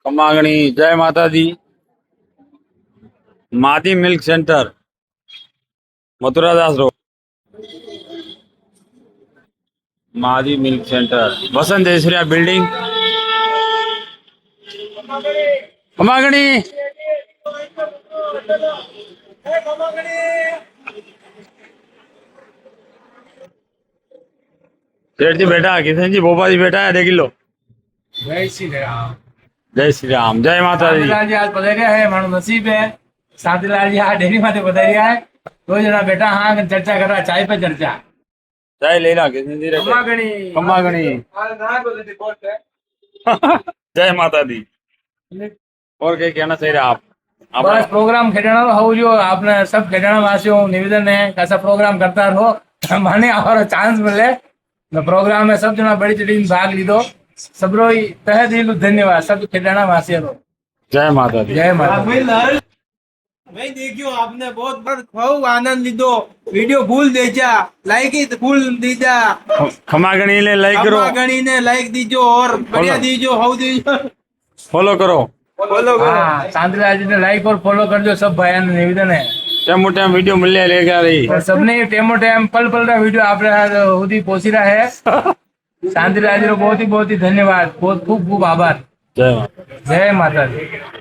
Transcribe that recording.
खमागणी जय माता दी। मादी milk centre Mathuradas road. मादी milk centre वसंत Aishwarya building खमागणी। सेठ जी बैठा, किशन जी भोपा जी बैठा है, देख लो। जय श्री राम। जय श्री राम, जय माता दी। शांतिलाल जी आज पधार्या है, मारो नसीब है। शांतिलाल जी आज डेरी माथे पधार्या है। दो जना बेटा हाँ चर्चा कर रहा, चाय पे चर्चा। चाय ले ला किशन जी। खमागणी खमागणी जय माता दी। और क्या कहना चाहिए आप? बस प्रोग्राम खेड़ना हो जो आपने सब खेड़ना वासियों निवेदन है कैसा प्रोग्राम करता रहो माने हमारा चांस मिले न प्रोग्राम में सब जना बड़ी चढ़ी भाग लीधो सबरो ही तहे दिल धन्यवाद सब खेड़ना वासियों रो। जय माता दी। जय माता दी। भाई देखियो आपने बहुत खूब आनंद लीधो। Video fool déjà, like he फूल दीजा। खमागणी ने लाइक करो, खमागणी ने लाइक दीजो और बढ़िया दीजो, हाउ दीजो, फॉलो करो। फॉलो करो। हाँ शांतिलाल जी ने लाइक और फॉलो कर दो सब भाई निवेदन है। टेमो टेम वीडियो मिले लेके आ रही। और सबने टेमो टेम पल पल का वीडियो आप સુધી પહોંચી रहा है। शांतिलाल जी को बहुत ही धन्यवाद, बहुत खूब खूब आभार। जय माता। जय माता दी।